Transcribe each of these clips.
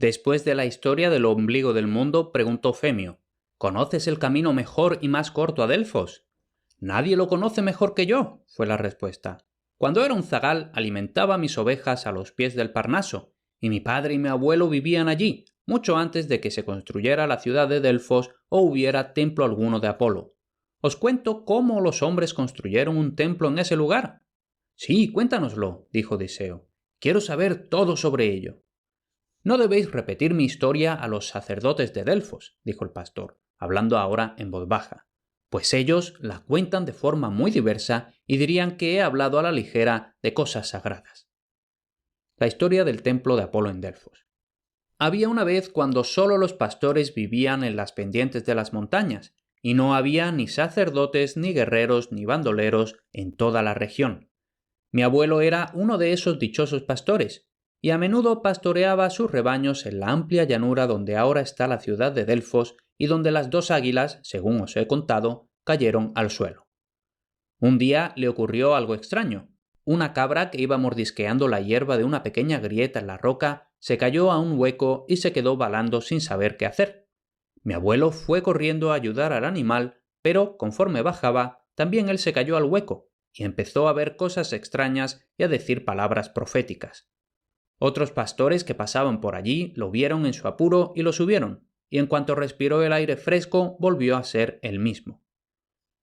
Después de la historia del ombligo del mundo, preguntó Femio, ¿conoces el camino mejor y más corto a Delfos? Nadie lo conoce mejor que yo, fue la respuesta. Cuando era un zagal alimentaba mis ovejas a los pies del Parnaso, y mi padre y mi abuelo vivían allí, mucho antes de que se construyera la ciudad de Delfos o hubiera templo alguno de Apolo. ¿Os cuento cómo los hombres construyeron un templo en ese lugar? Sí, cuéntanoslo, dijo Odiseo. Quiero saber todo sobre ello. No debéis repetir mi historia a los sacerdotes de Delfos, dijo el pastor, hablando ahora en voz baja, pues ellos la cuentan de forma muy diversa y dirían que he hablado a la ligera de cosas sagradas. La historia del templo de Apolo en Delfos. Había una vez cuando solo los pastores vivían en las pendientes de las montañas, y no había ni sacerdotes, ni guerreros, ni bandoleros en toda la región. Mi abuelo era uno de esos dichosos pastores, y a menudo pastoreaba sus rebaños en la amplia llanura donde ahora está la ciudad de Delfos y donde las dos águilas, según os he contado, cayeron al suelo. Un día le ocurrió algo extraño. Una cabra que iba mordisqueando la hierba de una pequeña grieta en la roca se cayó a un hueco y se quedó balando sin saber qué hacer. Mi abuelo fue corriendo a ayudar al animal, pero conforme bajaba, también él se cayó al hueco y empezó a ver cosas extrañas y a decir palabras proféticas. Otros pastores que pasaban por allí lo vieron en su apuro y lo subieron, y en cuanto respiró el aire fresco volvió a ser el mismo.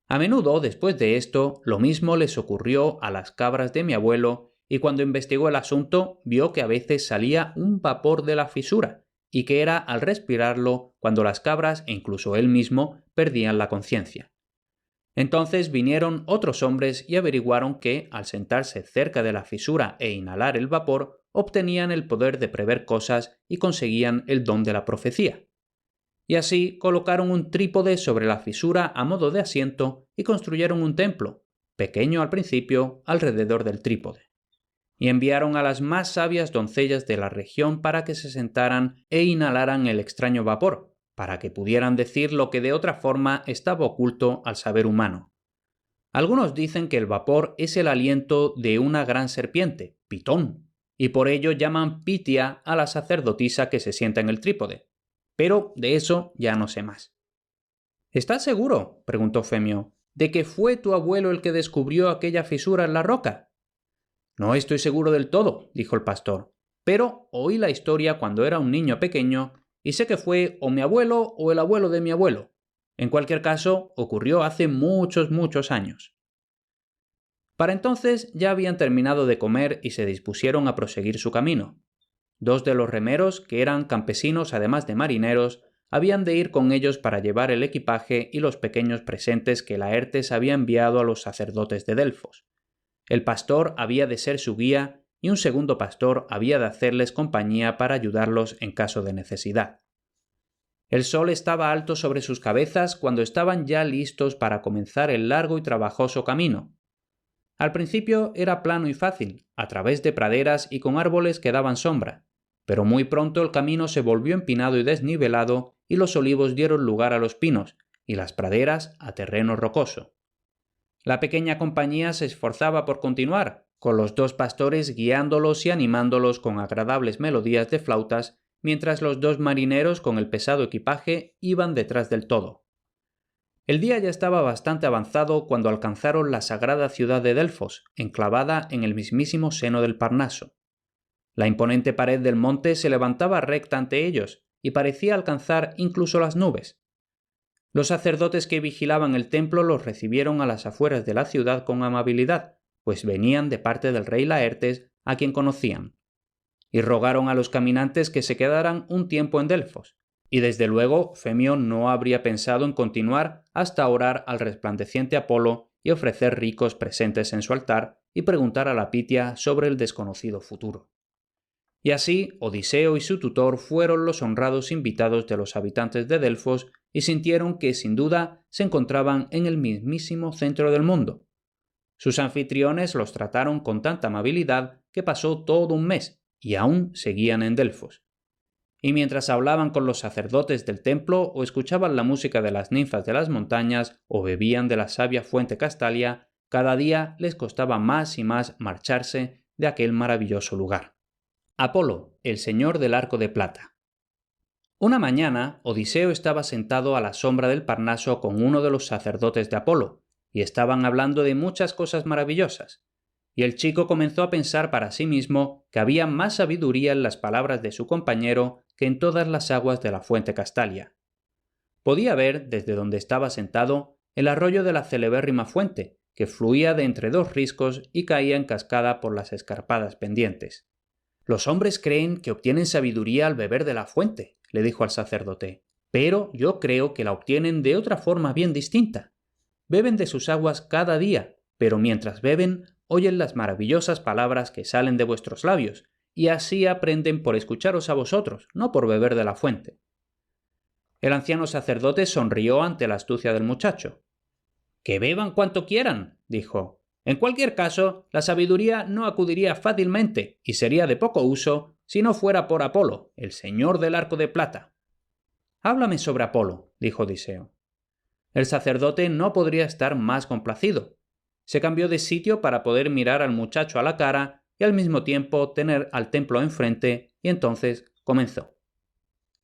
A menudo, después de esto, lo mismo les ocurrió a las cabras de mi abuelo, y cuando investigó el asunto vio que a veces salía un vapor de la fisura, y que era al respirarlo cuando las cabras e incluso él mismo perdían la conciencia. Entonces vinieron otros hombres y averiguaron que, al sentarse cerca de la fisura e inhalar el vapor, obtenían el poder de prever cosas y conseguían el don de la profecía. Y así colocaron un trípode sobre la fisura a modo de asiento y construyeron un templo, pequeño al principio, alrededor del trípode. Y enviaron a las más sabias doncellas de la región para que se sentaran e inhalaran el extraño vapor, para que pudieran decir lo que de otra forma estaba oculto al saber humano. Algunos dicen que el vapor es el aliento de una gran serpiente, Pitón, y por ello llaman Pitia a la sacerdotisa que se sienta en el trípode. Pero de eso ya no sé más. ¿Estás seguro, preguntó Femio, de que fue tu abuelo el que descubrió aquella fisura en la roca? No estoy seguro del todo, dijo el pastor, pero oí la historia cuando era un niño pequeño y sé que fue o mi abuelo o el abuelo de mi abuelo. En cualquier caso, ocurrió hace muchos años. Para entonces ya habían terminado de comer y se dispusieron a proseguir su camino. Dos de los remeros, que eran campesinos además de marineros, habían de ir con ellos para llevar el equipaje y los pequeños presentes que Laertes había enviado a los sacerdotes de Delfos. El pastor había de ser su guía y un segundo pastor había de hacerles compañía para ayudarlos en caso de necesidad. El sol estaba alto sobre sus cabezas cuando estaban ya listos para comenzar el largo y trabajoso camino. Al principio era plano y fácil, a través de praderas y con árboles que daban sombra, pero muy pronto el camino se volvió empinado y desnivelado y los olivos dieron lugar a los pinos y las praderas a terreno rocoso. La pequeña compañía se esforzaba por continuar, con los dos pastores guiándolos y animándolos con agradables melodías de flautas, mientras los dos marineros con el pesado equipaje iban detrás del todo. El día ya estaba bastante avanzado cuando alcanzaron la sagrada ciudad de Delfos, enclavada en el mismísimo seno del Parnaso. La imponente pared del monte se levantaba recta ante ellos y parecía alcanzar incluso las nubes. Los sacerdotes que vigilaban el templo los recibieron a las afueras de la ciudad con amabilidad, pues venían de parte del rey Laertes, a quien conocían, y rogaron a los caminantes que se quedaran un tiempo en Delfos, y desde luego Femio no habría pensado en continuar hasta orar al resplandeciente Apolo y ofrecer ricos presentes en su altar y preguntar a la Pitia sobre el desconocido futuro. Y así Odiseo y su tutor fueron los honrados invitados de los habitantes de Delfos y sintieron que sin duda se encontraban en el mismísimo centro del mundo. Sus anfitriones los trataron con tanta amabilidad que pasó todo un mes y aún seguían en Delfos. Y mientras hablaban con los sacerdotes del templo o escuchaban la música de las ninfas de las montañas o bebían de la sabia fuente Castalia, cada día les costaba más y más marcharse de aquel maravilloso lugar. Apolo, el señor del arco de plata. Una mañana, Odiseo estaba sentado a la sombra del Parnaso con uno de los sacerdotes de Apolo, y estaban hablando de muchas cosas maravillosas. Y el chico comenzó a pensar para sí mismo que había más sabiduría en las palabras de su compañero que en todas las aguas de la fuente Castalia. Podía ver, desde donde estaba sentado, el arroyo de la celebérrima fuente, que fluía de entre dos riscos y caía en cascada por las escarpadas pendientes. «Los hombres creen que obtienen sabiduría al beber de la fuente», le dijo al sacerdote, «pero yo creo que la obtienen de otra forma bien distinta. Beben de sus aguas cada día, pero mientras beben, oyen las maravillosas palabras que salen de vuestros labios, y así aprenden por escucharos a vosotros, no por beber de la fuente». El anciano sacerdote sonrió ante la astucia del muchacho. «Que beban cuanto quieran», dijo. «En cualquier caso, la sabiduría no acudiría fácilmente y sería de poco uso si no fuera por Apolo, el señor del arco de plata». «Háblame sobre Apolo», dijo Odiseo. El sacerdote no podría estar más complacido. Se cambió de sitio para poder mirar al muchacho a la cara y al mismo tiempo tener al templo enfrente, y entonces comenzó.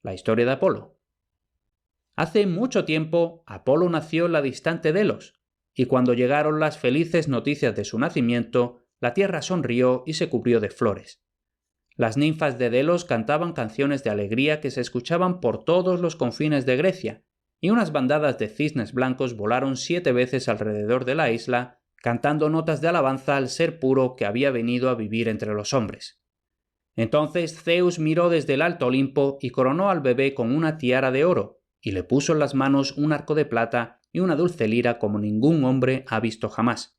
La historia de Apolo. Hace mucho tiempo, Apolo nació en la distante Delos, y cuando llegaron las felices noticias de su nacimiento, la tierra sonrió y se cubrió de flores. Las ninfas de Delos cantaban canciones de alegría que se escuchaban por todos los confines de Grecia, y unas bandadas de cisnes blancos volaron 7 veces alrededor de la isla, cantando notas de alabanza al ser puro que había venido a vivir entre los hombres. Entonces Zeus miró desde el alto Olimpo y coronó al bebé con una tiara de oro, y le puso en las manos un arco de plata y una dulce lira como ningún hombre ha visto jamás.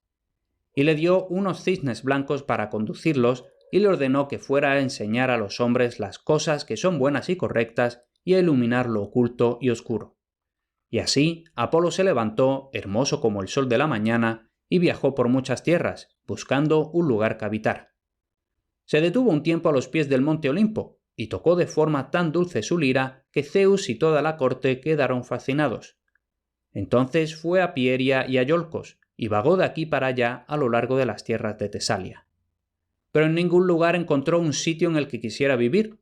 Y le dio unos cisnes blancos para conducirlos, y le ordenó que fuera a enseñar a los hombres las cosas que son buenas y correctas, y a iluminar lo oculto y oscuro. Y así Apolo se levantó, hermoso como el sol de la mañana, y viajó por muchas tierras, buscando un lugar que habitar. Se detuvo un tiempo a los pies del monte Olimpo, y tocó de forma tan dulce su lira que Zeus y toda la corte quedaron fascinados. Entonces fue a Pieria y a Iolcos, y vagó de aquí para allá a lo largo de las tierras de Tesalia. Pero en ningún lugar encontró un sitio en el que quisiera vivir.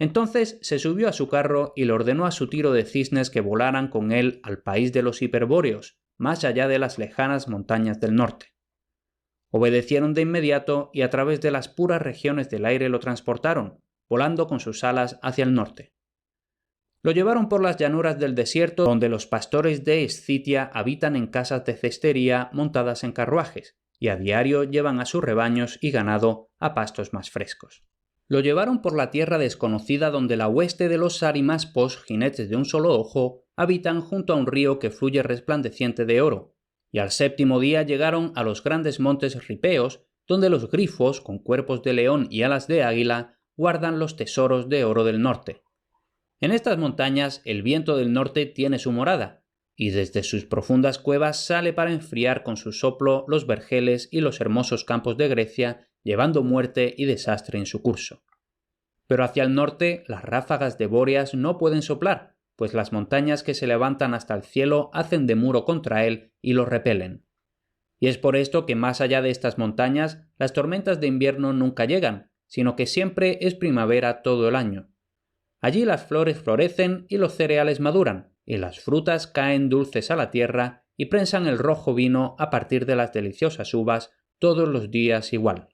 Entonces se subió a su carro y le ordenó a su tiro de cisnes que volaran con él al país de los hiperbóreos, más allá de las lejanas montañas del norte. Obedecieron de inmediato y a través de las puras regiones del aire lo transportaron, volando con sus alas hacia el norte. Lo llevaron por las llanuras del desierto, donde los pastores de Escitia habitan en casas de cestería montadas en carruajes, y a diario llevan a sus rebaños y ganado a pastos más frescos. Lo llevaron por la tierra desconocida donde la hueste de los sarimaspos, jinetes de un solo ojo, habitan junto a un río que fluye resplandeciente de oro, y al 7º día llegaron a los grandes montes ripeos, donde los grifos, con cuerpos de león y alas de águila, guardan los tesoros de oro del norte. En estas montañas el viento del norte tiene su morada, y desde sus profundas cuevas sale para enfriar con su soplo los vergeles y los hermosos campos de Grecia, llevando muerte y desastre en su curso. Pero hacia el norte las ráfagas de Bóreas no pueden soplar, pues las montañas que se levantan hasta el cielo hacen de muro contra él y lo repelen. Y es por esto que más allá de estas montañas las tormentas de invierno nunca llegan, sino que siempre es primavera todo el año. Allí las flores florecen y los cereales maduran, y las frutas caen dulces a la tierra y prensan el rojo vino a partir de las deliciosas uvas todos los días igual.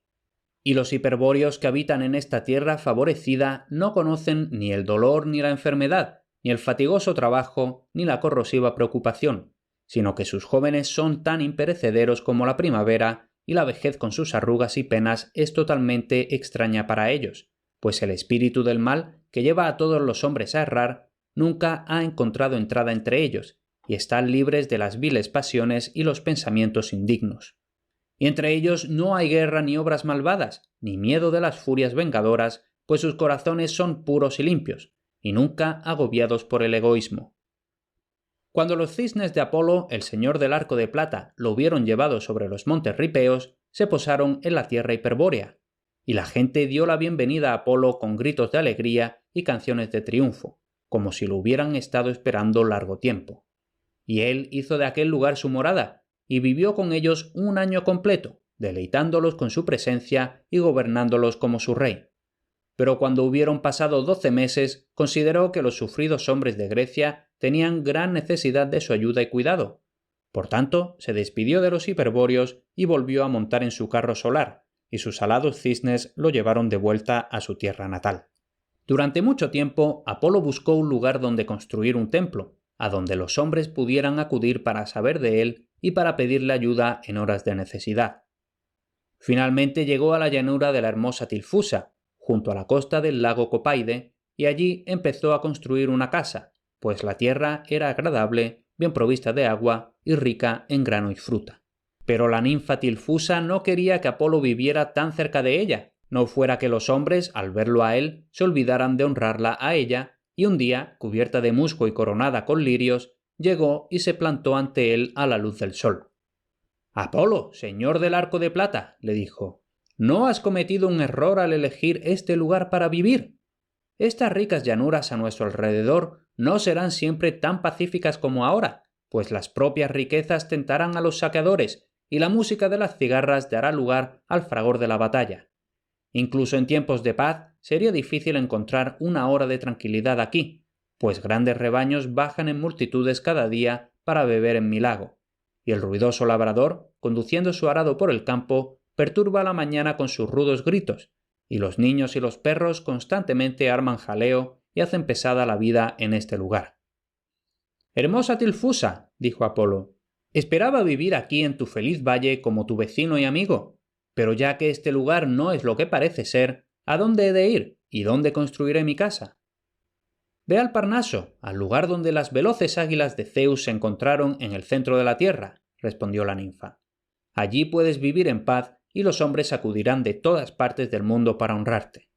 Y los hiperbóreos que habitan en esta tierra favorecida no conocen ni el dolor ni la enfermedad, ni el fatigoso trabajo ni la corrosiva preocupación, sino que sus jóvenes son tan imperecederos como la primavera, y la vejez con sus arrugas y penas es totalmente extraña para ellos, pues el espíritu del mal, que lleva a todos los hombres a errar, nunca ha encontrado entrada entre ellos, y están libres de las viles pasiones y los pensamientos indignos. Y entre ellos no hay guerra ni obras malvadas, ni miedo de las furias vengadoras, pues sus corazones son puros y limpios, y nunca agobiados por el egoísmo. Cuando los cisnes de Apolo, el señor del arco de plata, lo hubieron llevado sobre los montes ripeos, se posaron en la tierra hiperbórea, y la gente dio la bienvenida a Apolo con gritos de alegría y canciones de triunfo, como si lo hubieran estado esperando largo tiempo. Y él hizo de aquel lugar su morada, y vivió con ellos un año completo, deleitándolos con su presencia y gobernándolos como su rey. pero cuando hubieron pasado 12 meses consideró que los sufridos hombres de Grecia tenían gran necesidad de su ayuda y cuidado. Por tanto, se despidió de los hiperbóreos y volvió a montar en su carro solar, y sus alados cisnes lo llevaron de vuelta a su tierra natal. Durante mucho tiempo, Apolo buscó un lugar donde construir un templo, a donde los hombres pudieran acudir para saber de él y para pedirle ayuda en horas de necesidad. Finalmente llegó a la llanura de la hermosa Tilfusa, junto a la costa del lago Copaide, y allí empezó a construir una casa, pues la tierra era agradable, bien provista de agua y rica en grano y fruta. Pero la ninfa Tilfusa no quería que Apolo viviera tan cerca de ella, no fuera que los hombres, al verlo a él, se olvidaran de honrarla a ella, y un día, cubierta de musgo y coronada con lirios, llegó y se plantó ante él a la luz del sol. «Apolo, señor del arco de plata», le dijo, «¿no has cometido un error al elegir este lugar para vivir? Estas ricas llanuras a nuestro alrededor no serán siempre tan pacíficas como ahora, pues las propias riquezas tentarán a los saqueadores y la música de las cigarras dará lugar al fragor de la batalla. Incluso en tiempos de paz sería difícil encontrar una hora de tranquilidad aquí, pues grandes rebaños bajan en multitudes cada día para beber en mi lago, y el ruidoso labrador, conduciendo su arado por el campo, perturba la mañana con sus rudos gritos, y los niños y los perros constantemente arman jaleo y hacen pesada la vida en este lugar». «Hermosa Tilfusa», dijo Apolo, «esperaba vivir aquí en tu feliz valle como tu vecino y amigo, pero ya que este lugar no es lo que parece ser, ¿a dónde he de ir y dónde construiré mi casa?» «Ve al Parnaso, al lugar donde las veloces águilas de Zeus se encontraron en el centro de la tierra», respondió la ninfa. «Allí puedes vivir en paz y los hombres acudirán de todas partes del mundo para honrarte».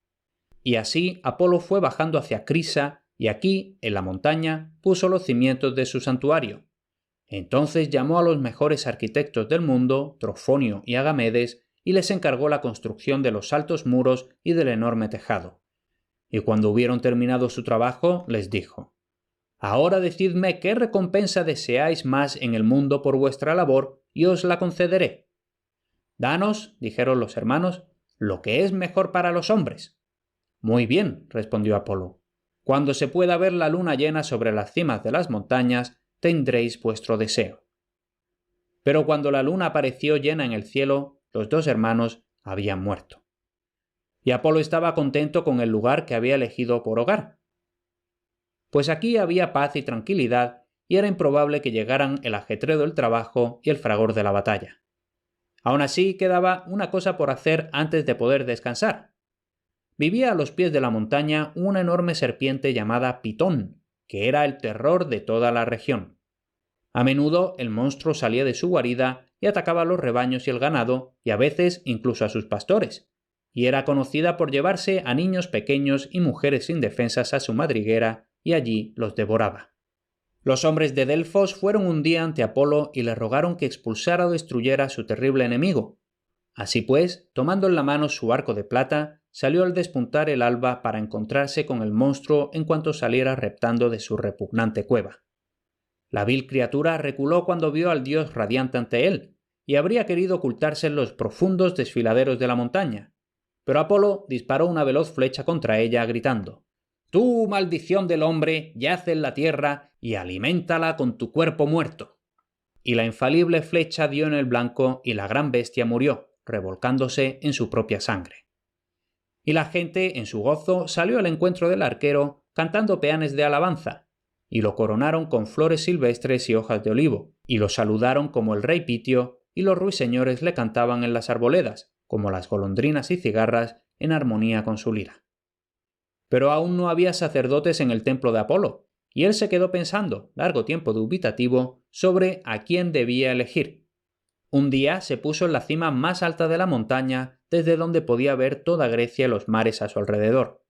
Y así Apolo fue bajando hacia Crisa, y aquí, en la montaña, puso los cimientos de su santuario. Entonces llamó a los mejores arquitectos del mundo, Trofonio y Agamedes, y les encargó la construcción de los altos muros y del enorme tejado. Y cuando hubieron terminado su trabajo, les dijo: «Ahora decidme qué recompensa deseáis más en el mundo por vuestra labor, y os la concederé». «Danos», dijeron los hermanos, «lo que es mejor para los hombres». «Muy bien», respondió Apolo. «Cuando se pueda ver la luna llena sobre las cimas de las montañas, tendréis vuestro deseo». Pero cuando la luna apareció llena en el cielo, los dos hermanos habían muerto. Y Apolo estaba contento con el lugar que había elegido por hogar, pues aquí había paz y tranquilidad, y era improbable que llegaran el ajetreo del trabajo y el fragor de la batalla. Aún así, quedaba una cosa por hacer antes de poder descansar. Vivía a los pies de la montaña una enorme serpiente llamada Pitón, que era el terror de toda la región. A menudo el monstruo salía de su guarida y atacaba a los rebaños y el ganado, y a veces incluso a sus pastores, y era conocida por llevarse a niños pequeños y mujeres indefensas a su madriguera, y allí los devoraba. Los hombres de Delfos fueron un día ante Apolo y le rogaron que expulsara o destruyera a su terrible enemigo. Así pues, tomando en la mano su arco de plata, salió al despuntar el alba para encontrarse con el monstruo en cuanto saliera reptando de su repugnante cueva. La vil criatura reculó cuando vio al dios radiante ante él, y habría querido ocultarse en los profundos desfiladeros de la montaña. Pero Apolo disparó una veloz flecha contra ella, gritando: «Tú, maldición del hombre, yace en la tierra y aliméntala con tu cuerpo muerto». Y la infalible flecha dio en el blanco y la gran bestia murió, revolcándose en su propia sangre. Y la gente, en su gozo, salió al encuentro del arquero cantando peanes de alabanza, y lo coronaron con flores silvestres y hojas de olivo, y lo saludaron como el rey Pitio, y los ruiseñores le cantaban en las arboledas, como las golondrinas y cigarras, en armonía con su lira. Pero aún no había sacerdotes en el templo de Apolo, y él se quedó pensando, largo tiempo dubitativo, sobre a quién debía elegir. Un día se puso en la cima más alta de la montaña, desde donde podía ver toda Grecia y los mares a su alrededor.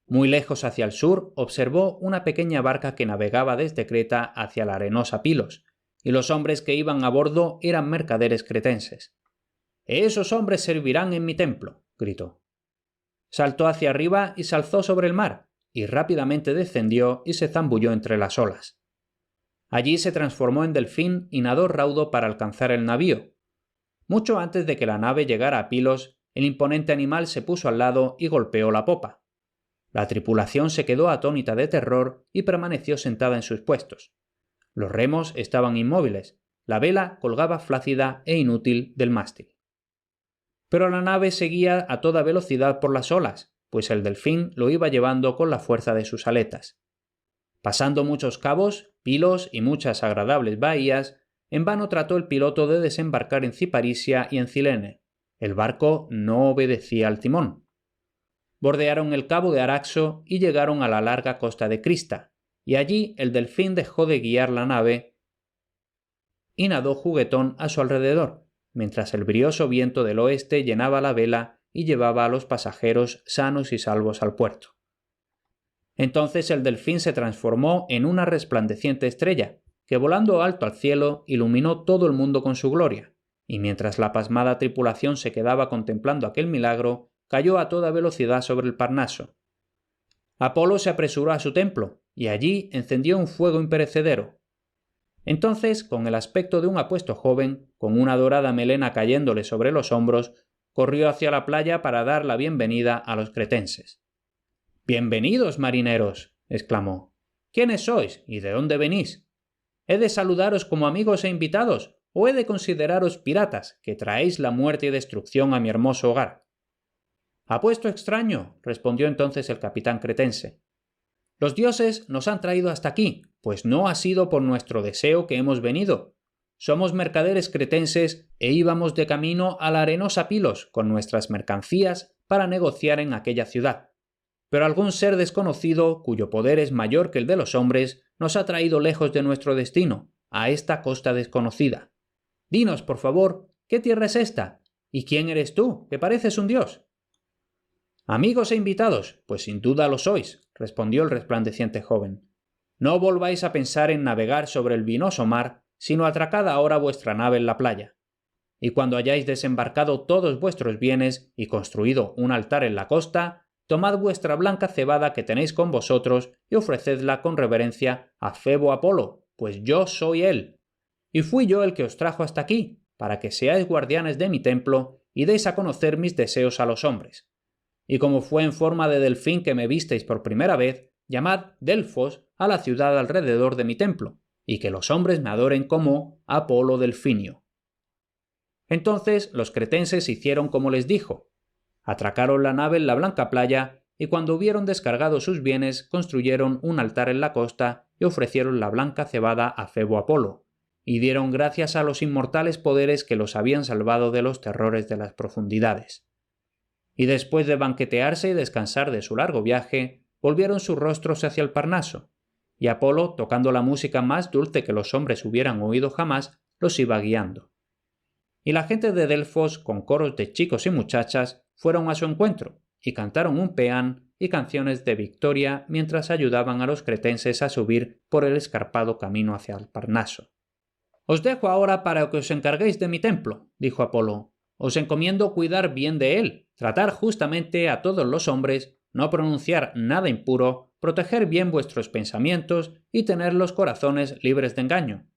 Muy lejos hacia el sur observó una pequeña barca que navegaba desde Creta hacia la arenosa Pilos, y los hombres que iban a bordo eran mercaderes cretenses. «Esos hombres servirán en mi templo», gritó. Saltó hacia arriba y se alzó sobre el mar, y rápidamente descendió y se zambulló entre las olas. Allí se transformó en delfín y nadó raudo para alcanzar el navío. Mucho antes de que la nave llegara a Pilos, el imponente animal se puso al lado y golpeó la popa. La tripulación se quedó atónita de terror y permaneció sentada en sus puestos. Los remos estaban inmóviles, la vela colgaba flácida e inútil del mástil. Pero la nave seguía a toda velocidad por las olas, pues el delfín lo iba llevando con la fuerza de sus aletas. Pasando muchos cabos, pilos y muchas agradables bahías, en vano trató el piloto de desembarcar en Ciparisia y en Cilene. El barco no obedecía al timón. Bordearon el cabo de Araxo y llegaron a la larga costa de Crista, y allí el delfín dejó de guiar la nave y nadó juguetón a su alrededor, mientras el brioso viento del oeste llenaba la vela y llevaba a los pasajeros sanos y salvos al puerto. Entonces el delfín se transformó en una resplandeciente estrella, que volando alto al cielo iluminó todo el mundo con su gloria, y mientras la pasmada tripulación se quedaba contemplando aquel milagro, cayó a toda velocidad sobre el Parnaso. Apolo se apresuró a su templo, y allí encendió un fuego imperecedero. Entonces, con el aspecto de un apuesto joven, con una dorada melena cayéndole sobre los hombros, corrió hacia la playa para dar la bienvenida a los cretenses. «¡Bienvenidos, marineros!», exclamó. «¿Quiénes sois y de dónde venís? ¿He de saludaros como amigos e invitados, o he de consideraros piratas, que traéis la muerte y destrucción a mi hermoso hogar?» «Apuesto extraño», respondió entonces el capitán cretense. «Los dioses nos han traído hasta aquí, pues no ha sido por nuestro deseo que hemos venido. Somos mercaderes cretenses e íbamos de camino a la arenosa Pilos con nuestras mercancías para negociar en aquella ciudad. Pero algún ser desconocido, cuyo poder es mayor que el de los hombres, nos ha traído lejos de nuestro destino, a esta costa desconocida. Dinos, por favor, ¿qué tierra es esta? ¿Y quién eres tú, que pareces un dios?» «Amigos e invitados, pues sin duda lo sois», respondió el resplandeciente joven. «No volváis a pensar en navegar sobre el vinoso mar, sino atracad ahora vuestra nave en la playa. Y cuando hayáis desembarcado todos vuestros bienes y construido un altar en la costa, tomad vuestra blanca cebada que tenéis con vosotros y ofrecedla con reverencia a Febo Apolo, pues yo soy él. Y fui yo el que os trajo hasta aquí, para que seáis guardianes de mi templo y deis a conocer mis deseos a los hombres. Y como fue en forma de delfín que me visteis por primera vez, llamad Delfos a la ciudad alrededor de mi templo, y que los hombres me adoren como Apolo Delfinio». Entonces los cretenses hicieron como les dijo. Atracaron la nave en la blanca playa, y cuando hubieron descargado sus bienes, construyeron un altar en la costa y ofrecieron la blanca cebada a Febo Apolo, y dieron gracias a los inmortales poderes que los habían salvado de los terrores de las profundidades. Y después de banquetearse y descansar de su largo viaje, volvieron sus rostros hacia el Parnaso, y Apolo, tocando la música más dulce que los hombres hubieran oído jamás, los iba guiando. Y la gente de Delfos, con coros de chicos y muchachas, fueron a su encuentro, y cantaron un peán y canciones de victoria mientras ayudaban a los cretenses a subir por el escarpado camino hacia el Parnaso. «Os dejo ahora para que os encarguéis de mi templo», dijo Apolo. «Os encomiendo cuidar bien de él, tratar justamente a todos los hombres, no pronunciar nada impuro, proteger bien vuestros pensamientos y tener los corazones libres de engaño.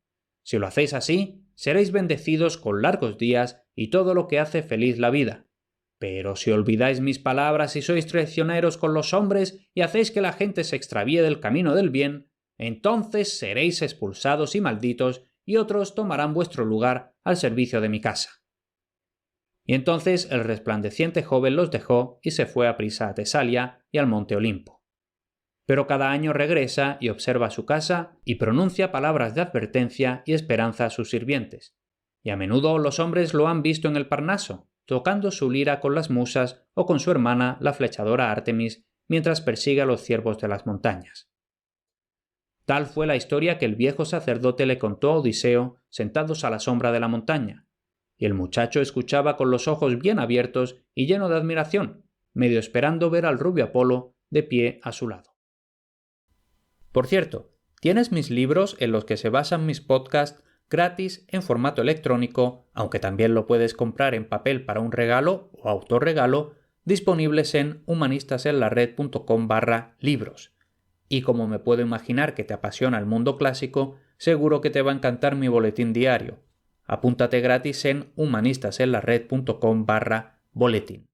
Si lo hacéis así, seréis bendecidos con largos días y todo lo que hace feliz la vida. Pero si olvidáis mis palabras y sois traicioneros con los hombres y hacéis que la gente se extravíe del camino del bien, entonces seréis expulsados y malditos y otros tomarán vuestro lugar al servicio de mi casa». Y entonces el resplandeciente joven los dejó y se fue a prisa a Tesalia y al monte Olimpo. Pero cada año regresa y observa su casa y pronuncia palabras de advertencia y esperanza a sus sirvientes. Y a menudo los hombres lo han visto en el Parnaso, tocando su lira con las musas o con su hermana, la flechadora Artemis, mientras persigue a los ciervos de las montañas. Tal fue la historia que el viejo sacerdote le contó a Odiseo sentados a la sombra de la montaña, y el muchacho escuchaba con los ojos bien abiertos y lleno de admiración, medio esperando ver al rubio Apolo de pie a su lado. Por cierto, tienes mis libros en los que se basan mis podcasts gratis en formato electrónico, aunque también lo puedes comprar en papel para un regalo o autorregalo, disponibles en humanistasenlared.com/libros. Y como me puedo imaginar que te apasiona el mundo clásico, seguro que te va a encantar mi boletín diario. Apúntate gratis en humanistasenlared.com/boletín.